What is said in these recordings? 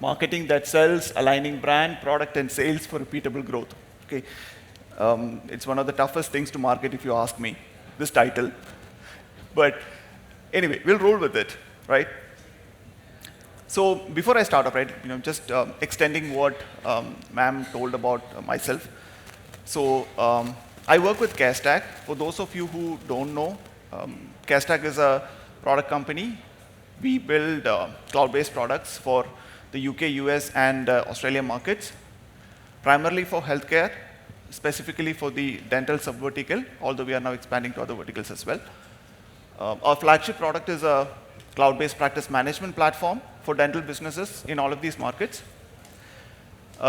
marketing that sells, aligning brand, product, and sales for repeatable growth. Okay, it's one of the toughest things to market, if you ask me, this title. But anyway, we'll roll with it, right? So before I start up, right, just extending what ma'am told about myself. So I work with CareStack. For those of you who don't know, CareStack is a product company. We build cloud-based products for the UK, US, and Australia markets, primarily for healthcare, specifically for the dental sub-vertical, although we are now expanding to other verticals as well. Our flagship product is a cloud-based practice management platform for dental businesses in all of these markets.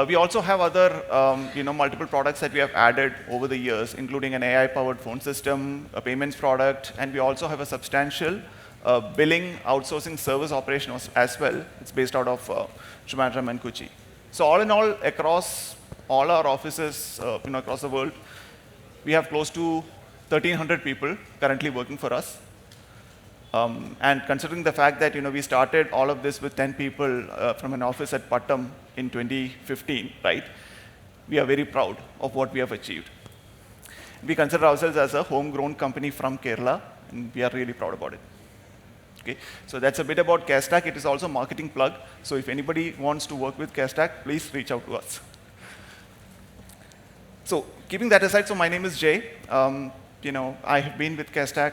We also have other multiple products that we have added over the years, including an AI-powered phone system, a payments product, and we also have a substantial billing outsourcing service operation as well. It's based out of Trivandrum and Kochi. So all in all, across all our offices across the world, we have close to 1,300 people currently working for us. And considering the fact that we started all of this with 10 people from an office at Pattam in 2015, right? We are very proud of what we have achieved. We consider ourselves as a homegrown company from Kerala, and we are really proud about it. Okay, so that's a bit about CareStack. It is also a marketing plug. So if anybody wants to work with CareStack, please reach out to us. So keeping that aside, so my name is Jay. I have been with CareStack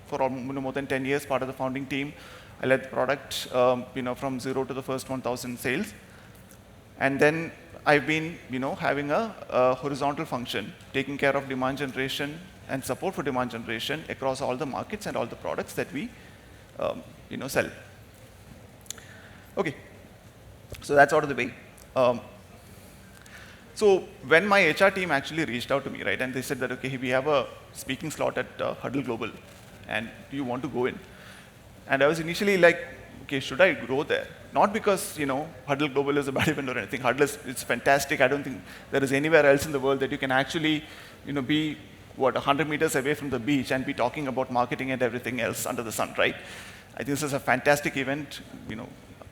for more than 10 years, part of the founding team. I led the product from zero to the first 1,000 sales. And then I've been having a horizontal function, taking care of demand generation and support for demand generation across all the markets and all the products that we sell. Okay, so that's out of the way. So when my HR team actually reached out to me, right, and they said that, okay, we have a speaking slot at Huddle Global, and do you want to go in? And I was initially like, okay, should I go there? Not because Huddle Global is a bad event or anything. Huddle it's fantastic. I don't think there is anywhere else in the world that you can actually be 100 meters away from the beach and be talking about marketing and everything else under the sun, right? I think this is a fantastic event,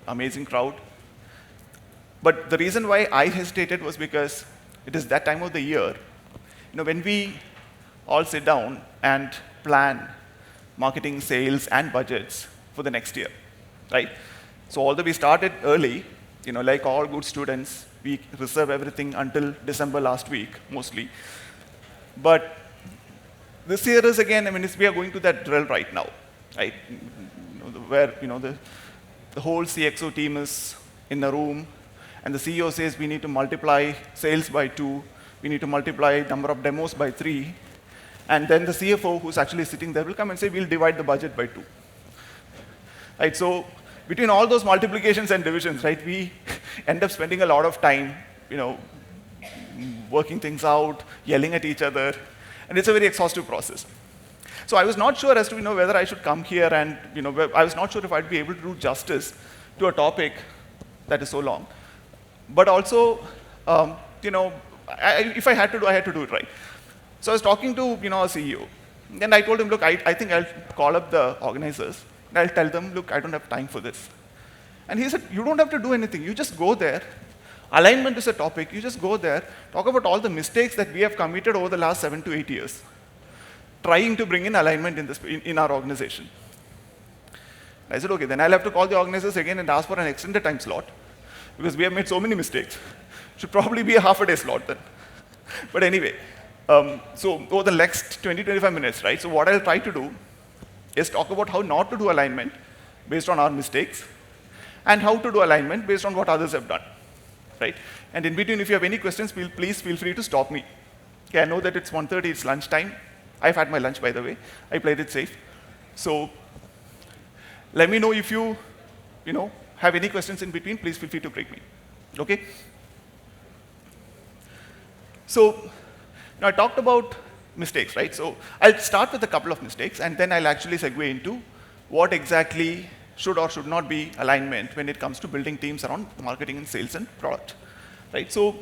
amazing crowd. But the reason why I hesitated was because it is that time of the year, when we all sit down and plan marketing, sales, and budgets for the next year, right? So although we started early, like all good students, we reserve everything until December last week, mostly. But this year is again, we are going to that drill right now, right? Where the whole CXO team is in a room, and the CEO says we need to multiply sales by 2, we need to multiply number of demos by 3, and then the CFO, who's actually sitting there, will come and say we'll divide the budget by 2. Right? So between all those multiplications and divisions, right, we end up spending a lot of time, working things out, yelling at each other, and it's a very exhaustive process. So I was not sure as to whether I should come here, and I was not sure if I'd be able to do justice to a topic that is so long. But also, if I had to do, I had to do it right. So I was talking to our CEO, and I told him, look, I think I'll call up the organizers, and I'll tell them, look, I don't have time for this. And he said, you don't have to do anything. You just go there. Alignment is a topic. You just go there, talk about all the mistakes that we have committed over the last 7 to 8 years, trying to bring in alignment in our organization. I said, okay, then I'll have to call the organizers again and ask for an extended time slot, because we have made so many mistakes. Should probably be a half-a-day slot then. But anyway, so over the next 20-25 minutes, right? So what I'll try to do is talk about how not to do alignment based on our mistakes, and how to do alignment based on what others have done, right? And in between, if you have any questions, please feel free to stop me. Okay, I know that it's 1:30, it's lunchtime. I've had my lunch, by the way. I played it safe. So let me know if you have any questions in between. Please feel free to break me. Okay? So now I talked about mistakes, right? So I'll start with a couple of mistakes, and then I'll actually segue into what exactly should or should not be alignment when it comes to building teams around marketing and sales and product, right? So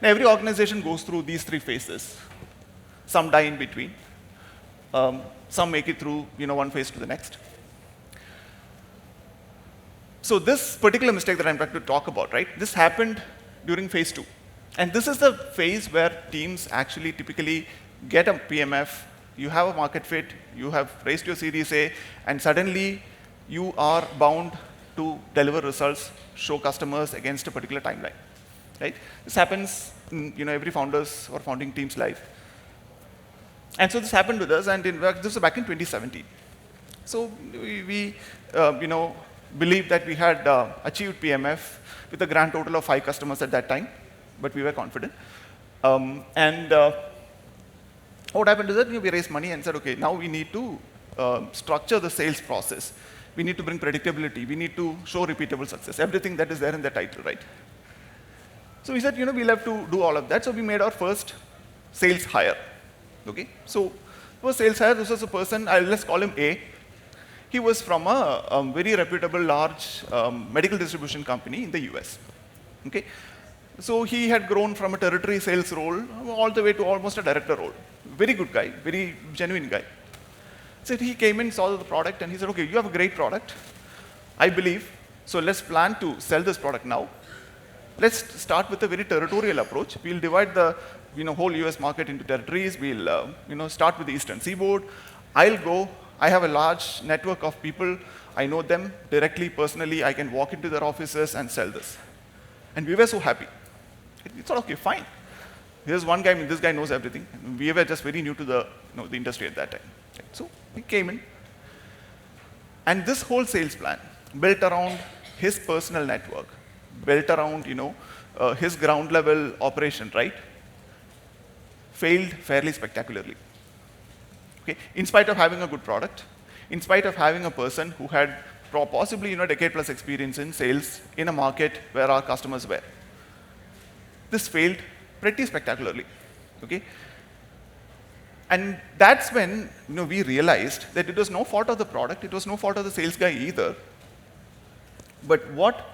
now every organization goes through these 3 phases. Some die in between. Some make it through one phase to the next. So this particular mistake that I'm trying to talk about, right, this happened during phase 2. And this is the phase where teams actually typically get a PMF, you have a market fit, you have raised your Series A, and suddenly you are bound to deliver results, show customers against a particular timeline, right? This happens in every founder's or founding team's life. And so this happened with us, and in fact, this was back in 2017. So we believed that we had achieved PMF with a grand total of 5 customers at that time, but we were confident. What happened is that we raised money and said, okay, now we need to structure the sales process. We need to bring predictability. We need to show repeatable success, everything that is there in the title, right? So we said, we'll have to do all of that. So we made our first sales hire. Okay? So first sales hire, this was a person, let's call him A. He was from a very reputable, large medical distribution company in the US. Okay? So he had grown from a territory sales role all the way to almost a director role. Very good guy, very genuine guy. So he came in, saw the product, and he said, okay, you have a great product, I believe, so let's plan to sell this product now. Let's start with a very territorial approach. We'll divide the whole US market into territories. We'll start with the Eastern Seaboard. I'll go. I have a large network of people. I know them directly, personally. I can walk into their offices and sell this. And we were so happy. It's all okay, fine. Here's one guy, this guy knows everything. We were just very new to the industry at that time. So we came in. And this whole sales plan built around his personal network, built around his ground level operation, right? Failed fairly spectacularly. Okay? In spite of having a good product, in spite of having a person who had possibly decade plus experience in sales in a market where our customers were. This failed pretty spectacularly. Okay? And that's when we realized that it was no fault of the product, it was no fault of the sales guy either. But what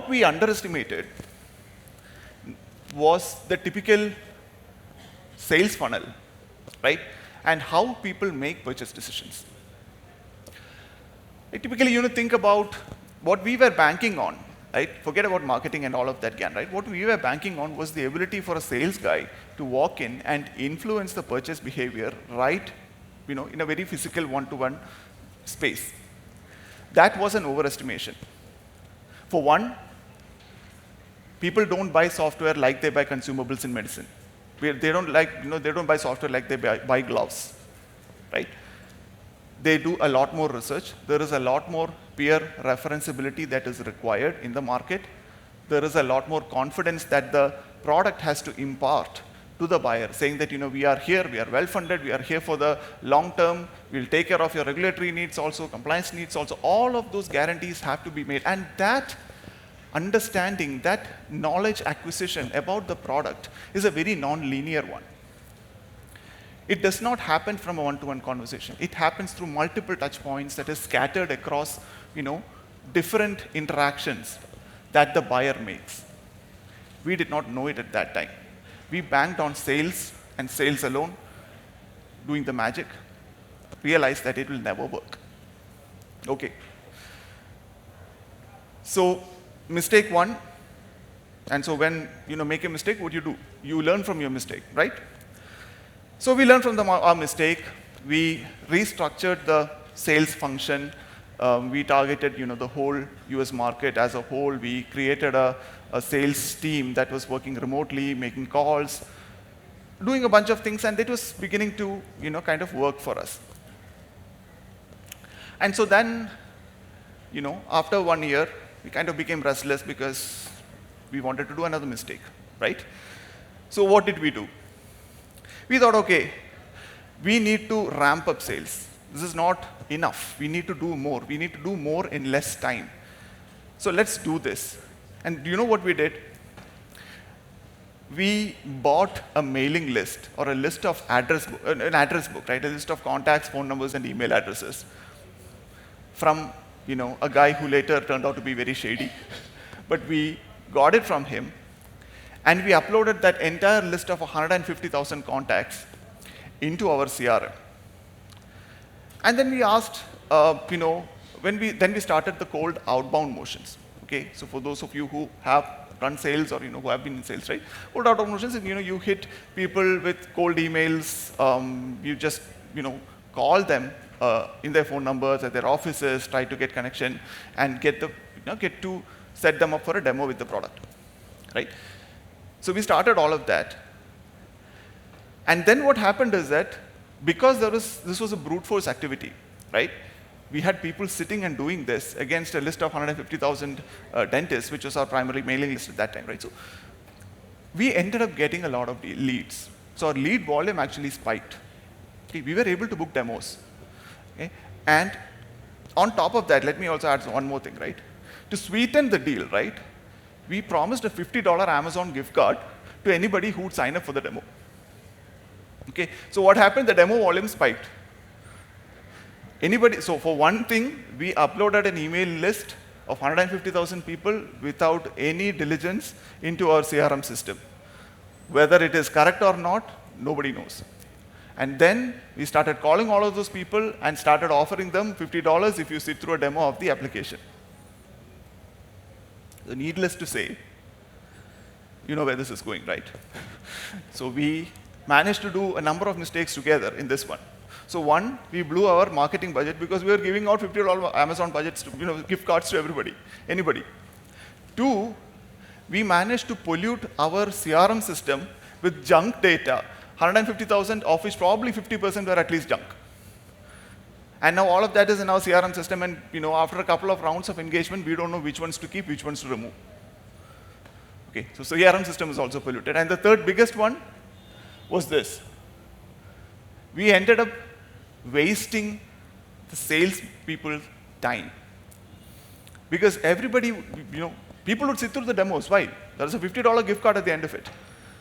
we underestimated was the typical sales funnel, right? And how people make purchase decisions. Typically, think about what we were banking on, right? Forget about marketing and all of that again, right? What we were banking on was the ability for a sales guy to walk in and influence the purchase behavior right, in a very physical one-to-one space. That was an overestimation. For one, people don't buy software like they buy consumables in medicine. They don't buy software like they buy gloves, right? They do a lot more research. There is a lot more peer referenceability that is required in the market. There is a lot more confidence that the product has to impart to the buyer, saying that we are here, we are well funded, we are here for the long term, we'll take care of your regulatory needs also, compliance needs also. All of those guarantees have to be made. And that understanding, that knowledge acquisition about the product is a very non-linear one. It does not happen from a one-to-one conversation. It happens through multiple touch points that is scattered across, different interactions that the buyer makes. We did not know it at that time. We banked on sales and sales alone, doing the magic, realized that it will never work. Okay. So, mistake one, and so when make a mistake, what do? You learn from your mistake, right? So we learned from our mistake. We restructured the sales function. We targeted the whole US market as a whole. We created a sales team that was working remotely, making calls, doing a bunch of things, and it was beginning to kind of work for us. And so then, after 1 year, we kind of became restless because we wanted to do another mistake, right? So what did we do? We thought, okay, we need to ramp up sales. This is not enough. We need to do more. We need to do more in less time. So let's do this. And do you know what we did? We bought a mailing list or a list of an address book, right? A list of contacts, phone numbers, and email addresses from a guy who later turned out to be very shady. But we got it from him, and we uploaded that entire list of 150,000 contacts into our CRM. And then we asked, then we started the cold outbound motions. Okay, so for those of you who have run sales or who have been in sales, right? Cold outbound motions, you hit people with cold emails. You just call them in their phone numbers at their offices, try to get connection, and get to set them up for a demo with the product, right? So we started all of that, and then what happened is that because this was a brute force activity, right? We had people sitting and doing this against a list of 150,000 dentists, which was our primary mailing list at that time, right? So we ended up getting a lot of leads. So our lead volume actually spiked. Okay, we were able to book demos. Okay? And on top of that, let me also add one more thing, right? To sweeten the deal, right? We promised a $50 Amazon gift card to anybody who would sign up for the demo. Okay, so what happened? The demo volume spiked. So for one thing, we uploaded an email list of 150,000 people without any diligence into our CRM system. Whether it is correct or not, nobody knows. And then we started calling all of those people and started offering them $50 if you sit through a demo of the application. So needless to say, you know where this is going, right? So we managed to do a number of mistakes together in this one. So one, we blew our marketing budget because we were giving out $50 Amazon budgets to, gift cards to anybody. Two, we managed to pollute our CRM system with junk data, 150,000 of which probably 50% were at least junk. And now all of that is in our CRM system, and after a couple of rounds of engagement, we don't know which ones to keep, which ones to remove. Okay, so CRM system is also polluted. And the third biggest one was this. We ended up wasting the sales people's time. Because everybody, people would sit through the demos. Why? There's a $50 gift card at the end of it.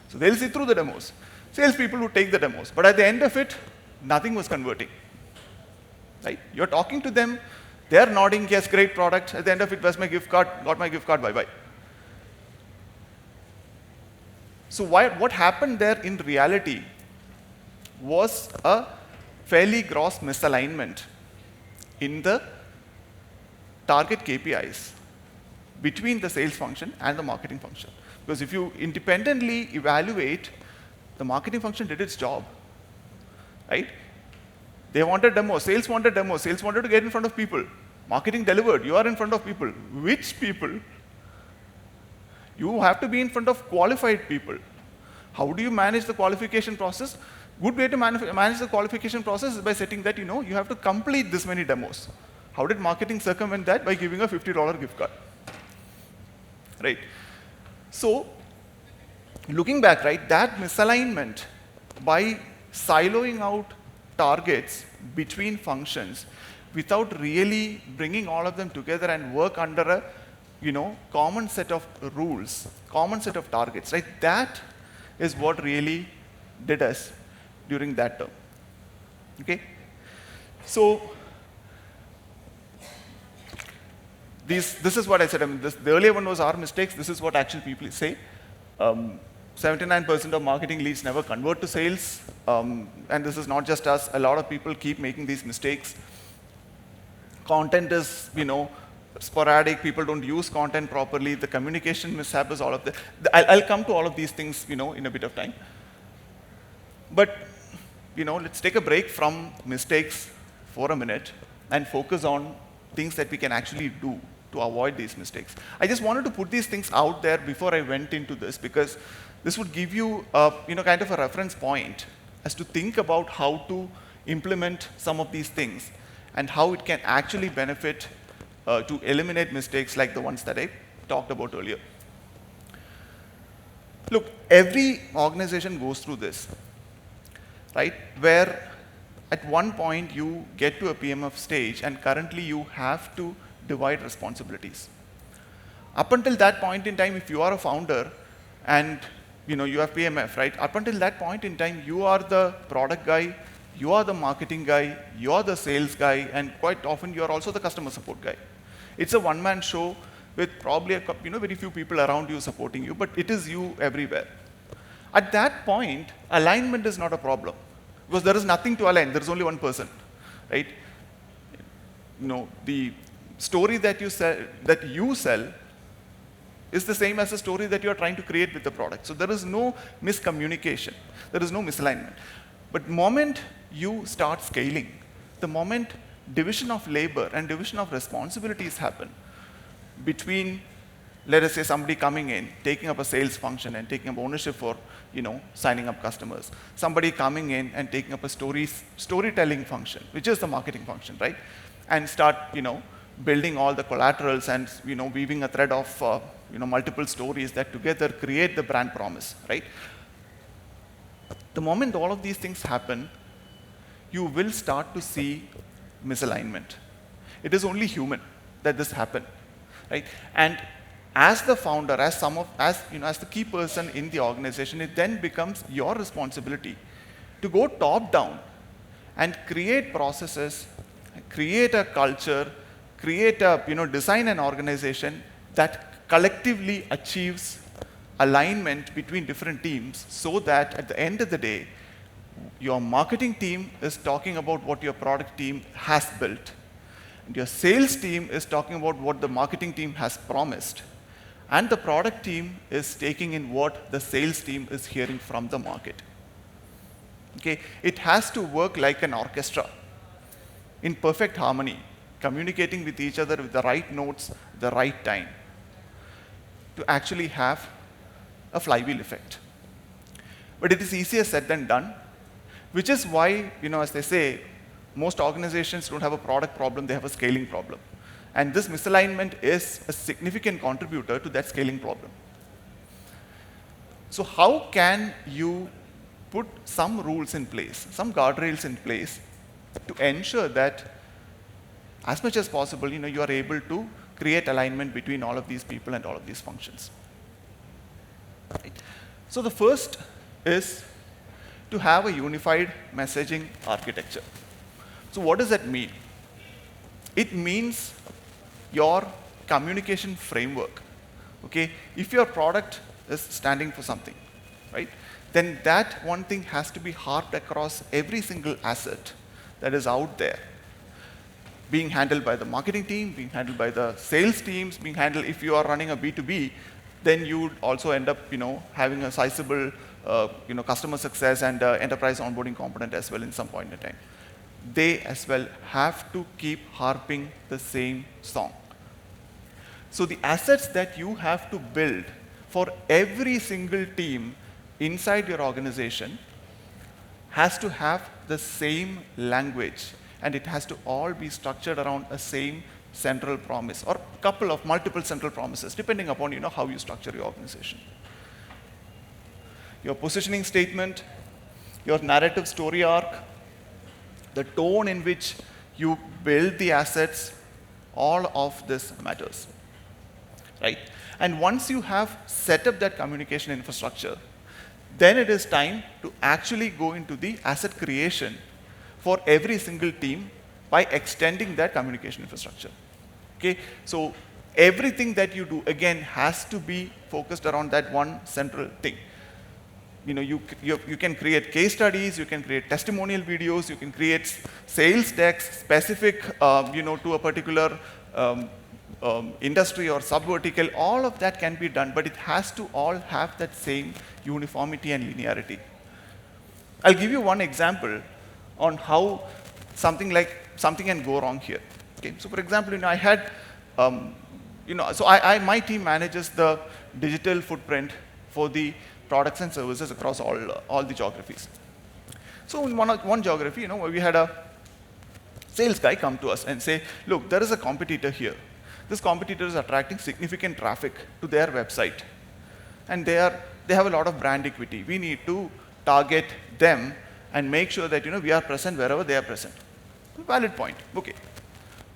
So they'll sit through the demos. Sales people would take the demos. But at the end of it, nothing was converting. Right? You're talking to them, they're nodding, yes, great product. At the end of it, where's my gift card? Got my gift card, bye-bye. So what happened there in reality was a fairly gross misalignment in the target KPIs between the sales function and the marketing function. Because if you independently evaluate, the marketing function did its job, right? They wanted demos, sales wanted to get in front of people. Marketing delivered, you are in front of people. Which people? You have to be in front of qualified people. How do you manage the qualification process? Good way to manage the qualification process is by setting that, you have to complete this many demos. How did marketing circumvent that? By giving a $50 gift card. Right? So, looking back, right, that misalignment by siloing out targets between functions without really bringing all of them together and work under a, common set of rules, common set of targets, right? That is what really did us during that term. Okay? So, this is what I said. The earlier one was our mistakes. This is what actual people say. 79% of marketing leads never convert to sales. And this is not just us. A lot of people keep making these mistakes. Content is, sporadic. People don't use content properly. The communication mishap is all of that. I'll come to all of these things, in a bit of time. But, let's take a break from mistakes for a minute and focus on things that we can actually do to avoid these mistakes. I just wanted to put these things out there before I went into this, because this would give you, kind of a reference point as to think about how to implement some of these things and how it can actually benefit to eliminate mistakes like the ones that I talked about earlier. Look, every organization goes through this, right? Where at one point you get to a PMF stage and currently you have to divide responsibilities. Up until that point in time, if you are a founder and you have PMF, right? Up until that point in time, you are the product guy, you are the marketing guy, you are the sales guy, and quite often you are also the customer support guy. It's a one-man show with probably very few people around you supporting you, but it is you everywhere. At that point, alignment is not a problem because there is nothing to align. There is only one person, right? The story that you sell is the same as the story that you are trying to create with the product. So there is no miscommunication. There is no misalignment. But the moment you start scaling, the moment division of labor and division of responsibilities happen between, let us say, somebody coming in, taking up a sales function and taking up ownership for, signing up customers, somebody coming in and taking up a storytelling function, which is the marketing function, right? And start, building all the collaterals and, weaving a thread of, multiple stories that together create the brand promise, right? The moment all of these things happen, you will start to see misalignment. It is only human that this happens, right? And as the founder, as the key person in the organization, it then becomes your responsibility to go top down and create processes, create a culture, design an organization that collectively achieves alignment between different teams, so that at the end of the day, your marketing team is talking about what your product team has built, and your sales team is talking about what the marketing team has promised, and the product team is taking in what the sales team is hearing from the market. Okay? It has to work like an orchestra, in perfect harmony, communicating with each other with the right notes, the right time, to actually have a flywheel effect. But it is easier said than done, which is why, as they say, most organizations don't have a product problem, they have a scaling problem. And this misalignment is a significant contributor to that scaling problem. So how can you put some rules in place, some guardrails in place, to ensure that as much as possible, you are able to create alignment between all of these people and all of these functions. Right? So the first is to have a unified messaging architecture. So what does that mean? It means your communication framework. Okay? If your product is standing for something, right, then that one thing has to be harped across every single asset that is out there, being handled by the marketing team, being handled by the sales teams, being handled, if you are running a B2B, then you would also end up, having a sizable, customer success and enterprise onboarding component as well in some point in time. They as well have to keep harping the same song. So the assets that you have to build for every single team inside your organization has to have the same language, and it has to all be structured around a same central promise, or multiple central promises, depending upon how you structure your organization. Your positioning statement, your narrative story arc, the tone in which you build the assets, all of this matters, right? And once you have set up that communication infrastructure, then it is time to actually go into the asset creation for every single team by extending that communication infrastructure. Okay? So everything that you do, again, has to be focused around that one central thing. You can create case studies, you can create testimonial videos, you can create sales decks specific to a particular industry or sub-vertical. All of that can be done, but it has to all have that same uniformity and linearity. I'll give you one example on how something can go wrong here. Okay? So for example, I had, my team manages the digital footprint for the products and services across all the geographies. So in one geography, we had a sales guy come to us and say, look, there is a competitor here. This competitor is attracting significant traffic to their website, and they have a lot of brand equity. We need to target them and make sure that we are present wherever they are present. Valid point. Okay.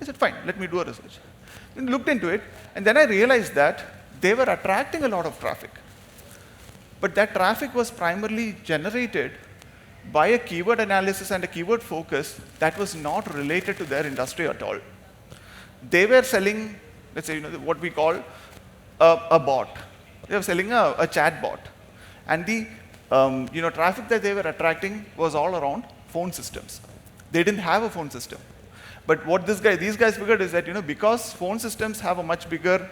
I said, fine, let me do a research. Then looked into it, and then I realized that they were attracting a lot of traffic. But that traffic was primarily generated by a keyword analysis and a keyword focus that was not related to their industry at all. They were selling, let's say, what we call a bot. They were selling a chat bot. And the traffic that they were attracting was all around phone systems. They didn't have a phone system. But what these guys figured is that, because phone systems have a much bigger,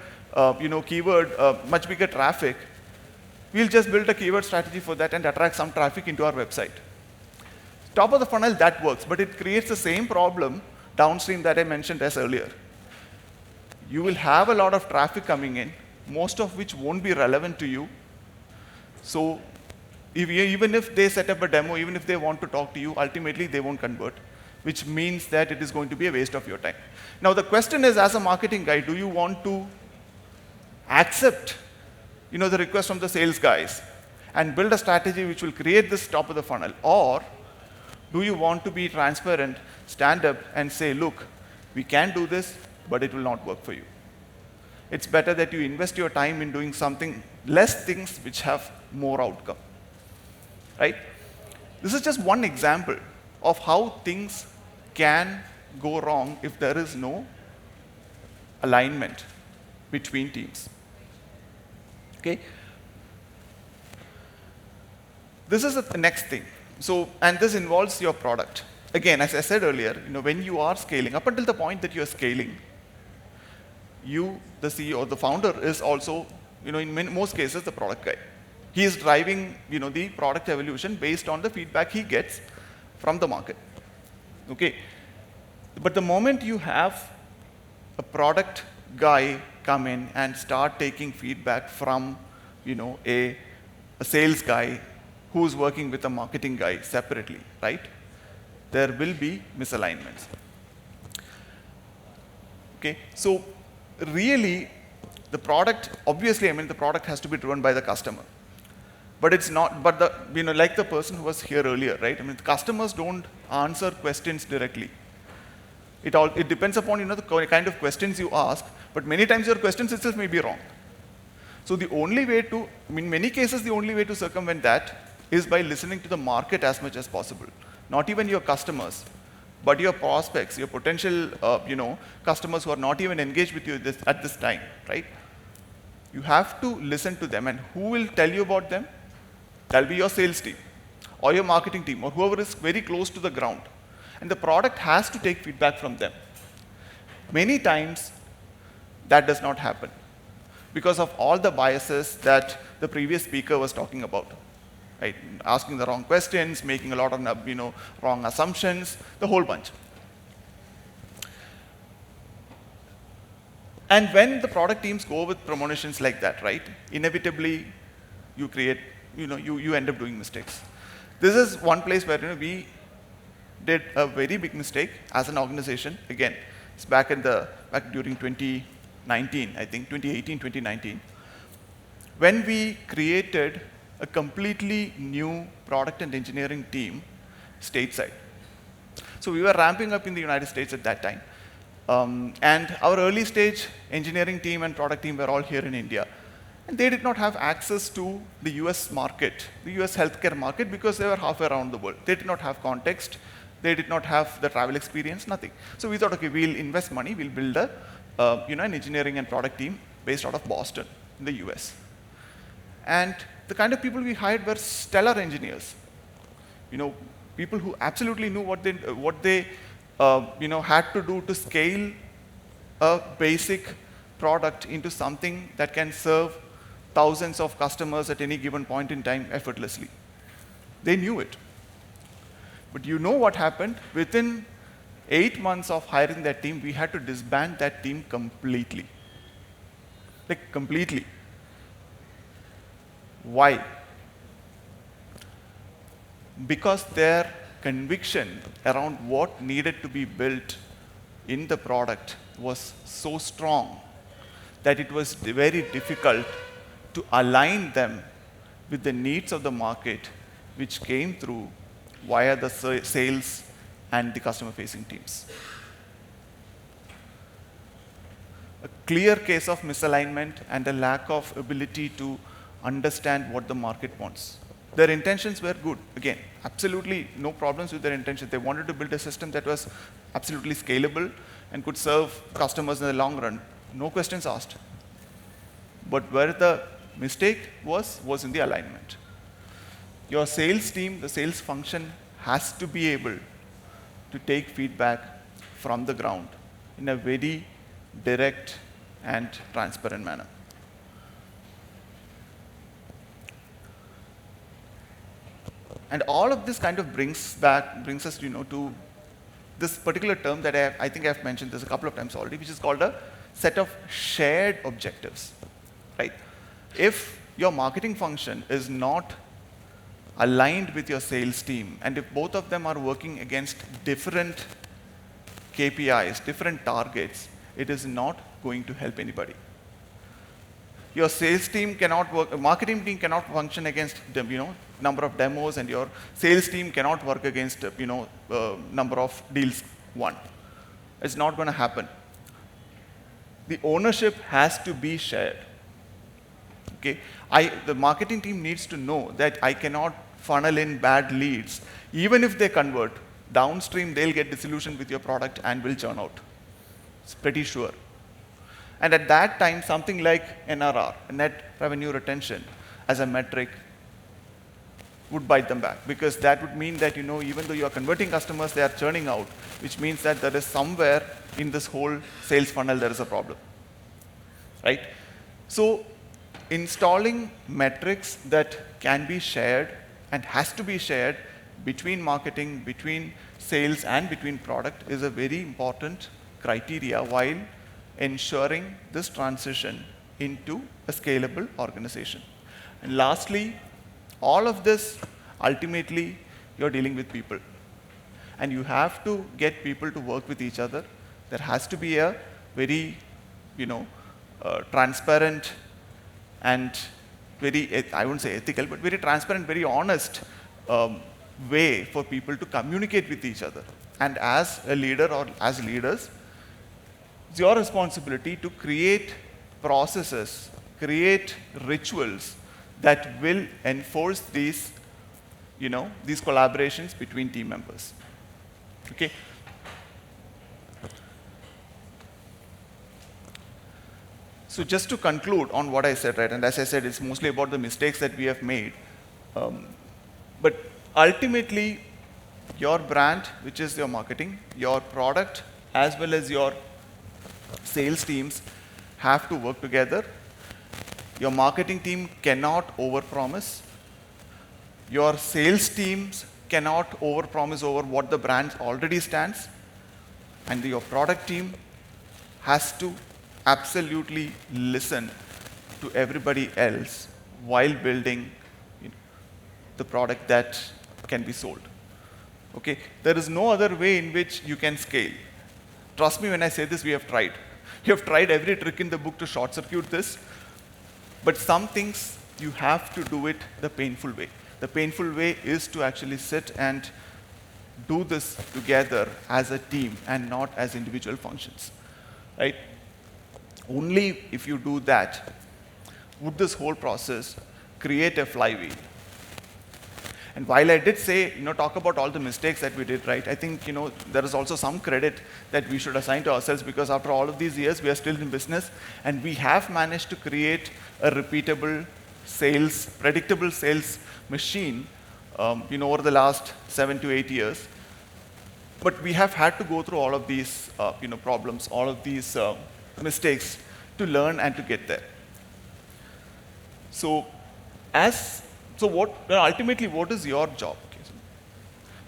keyword, much bigger traffic, we'll just build a keyword strategy for that and attract some traffic into our website. Top of the funnel, that works, but it creates the same problem downstream that I mentioned as earlier. You will have a lot of traffic coming in, most of which won't be relevant to you. So even if they set up a demo, even if they want to talk to you, ultimately they won't convert, which means that it is going to be a waste of your time. Now the question is, as a marketing guy, do you want to accept the request from the sales guys and build a strategy which will create this top of the funnel? Or do you want to be transparent, stand up and say, look, we can do this, but it will not work for you. It's better that you invest your time in doing something, less things which have more outcome, right? This is just one example of how things can go wrong if there is no alignment between teams. Okay? This is the next thing. So, and this involves your product. Again, as I said earlier, when you are scaling, up until the point that you are scaling, you, the CEO, the founder, is also, in most cases, the product guy. He is driving, the product evolution based on the feedback he gets from the market. Okay? But the moment you have a product guy come in and start taking feedback from, a sales guy who's working with a marketing guy separately, right? There will be misalignments. Okay, so really, the product, obviously, the product has to be driven by the customer. But it's not, but like the person who was here earlier, right? The customers don't answer questions directly. It depends upon, the kind of questions you ask, but many times your questions itself may be wrong. So the only way to, in many cases, the only way to circumvent that is by listening to the market as much as possible. Not even your customers, but your prospects, your potential, customers who are not even engaged with you at this time, right? You have to listen to them, and who will tell you about them? That'll be your sales team, or your marketing team, or whoever is very close to the ground. And the product has to take feedback from them. Many times, that does not happen because of all the biases that the previous speaker was talking about. Right? Asking the wrong questions, making a lot of wrong assumptions, the whole bunch. And when the product teams go with premonitions like that, right, inevitably you create, you end up doing mistakes. This is one place where we did a very big mistake as an organization. Again, it's back during 2019, I think 2018, 2019, when we created a completely new product and engineering team stateside. So we were ramping up in the United States at that time. And our early stage engineering team and product team were all here in India. And they did not have access to the US market, the US healthcare market, because they were halfway around the world. They did not have context. They did not have the travel experience, nothing. So we thought, okay, we'll invest money, we'll build an engineering and product team based out of Boston in the US. And the kind of people we hired were stellar engineers. People who absolutely knew what they had to do to scale a basic product into something that can serve thousands of customers at any given point in time effortlessly. They knew it. But you know what happened? Within 8 months of hiring that team, we had to disband that team completely. Like, completely. Why? Because their conviction around what needed to be built in the product was so strong that it was very difficult to align them with the needs of the market, which came through via the sales and the customer-facing teams. A clear case of misalignment and a lack of ability to understand what the market wants. Their intentions were good. Again, absolutely no problems with their intentions. They wanted to build a system that was absolutely scalable and could serve customers in the long run. No questions asked. But where the mistake was in the alignment. Your sales team, the sales function, has to be able to take feedback from the ground in a very direct and transparent manner. And all of this kind of brings us, to this particular term that I think I've mentioned this a couple of times already, which is called a set of shared objectives, right? If your marketing function is not aligned with your sales team, and if both of them are working against different KPIs, different targets, it is not going to help anybody. Your sales team cannot work, marketing team cannot function against number of demos, and your sales team cannot work against number of deals won. It's not going to happen. The ownership has to be shared. Okay, the marketing team needs to know that I cannot funnel in bad leads. Even if they convert, downstream they'll get disillusioned with your product and will churn out. It's pretty sure. And at that time, something like NRR, net revenue retention, as a metric would bite them back, because that would mean that even though you are converting customers, they are churning out, which means that there is somewhere in this whole sales funnel there is a problem, right? So installing metrics that can be shared and has to be shared between marketing, between sales, and between product is a very important criteria while ensuring this transition into a scalable organization. And lastly, all of this, ultimately, you're dealing with people. And you have to get people to work with each other. There has to be a very, transparent and very, I wouldn't say ethical, but very transparent, very honest way for people to communicate with each other. And as a leader or as leaders, it's your responsibility to create processes, create rituals that will enforce these collaborations between team members. Okay? So just to conclude on what I said, right, and as I said, it's mostly about the mistakes that we have made. But ultimately, your brand, which is your marketing, your product, as well as your sales teams have to work together. Your marketing team cannot overpromise. Your sales teams cannot overpromise over what the brand already stands. And your product team has to absolutely listen to everybody else while building the product that can be sold. Okay? There is no other way in which you can scale. Trust me when I say this, we have tried. We have tried every trick in the book to short circuit this, but some things you have to do it the painful way. The painful way is to actually sit and do this together as a team and not as individual functions, right? Only if you do that would this whole process create a flywheel. And while I did say, talk about all the mistakes that we did, right, I think, there is also some credit that we should assign to ourselves, because after all of these years, we are still in business, and we have managed to create a repeatable sales, predictable sales machine, over the last 7 to 8 years. But we have had to go through all of these, problems, all of these mistakes to learn and to get there. So ultimately, what is your job?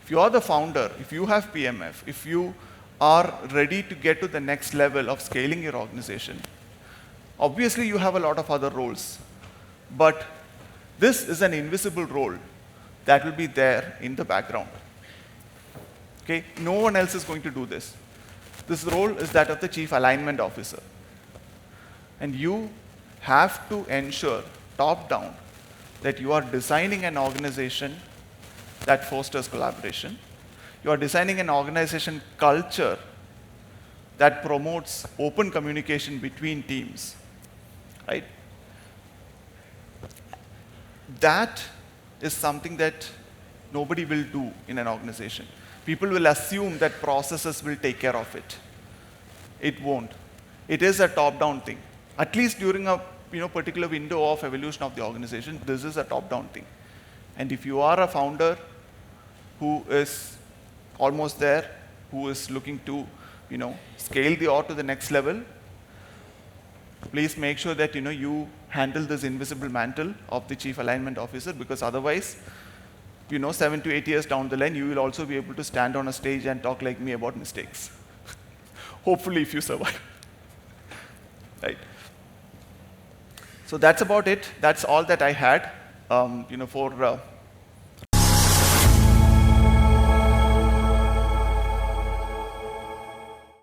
If you are the founder, if you have PMF, if you are ready to get to the next level of scaling your organization, obviously you have a lot of other roles. But this is an invisible role that will be there in the background. Okay? No one else is going to do this. This role is that of the Chief Alignment Officer. And you have to ensure, top down, that you are designing an organization that fosters collaboration. You are designing an organization culture that promotes open communication between teams, right? That is something that nobody will do in an organization. People will assume that processes will take care of it. It won't. It is a top-down thing. At least during a particular window of evolution of the organization, this is a top-down thing. And if you are a founder who is almost there, who is looking to scale the org to the next level, please make sure that you handle this invisible mantle of the chief alignment officer, because otherwise, 7 to 8 years down the line, you will also be able to stand on a stage and talk like me about mistakes. Hopefully, if you survive. Right. So that's about it. That's all that I had, for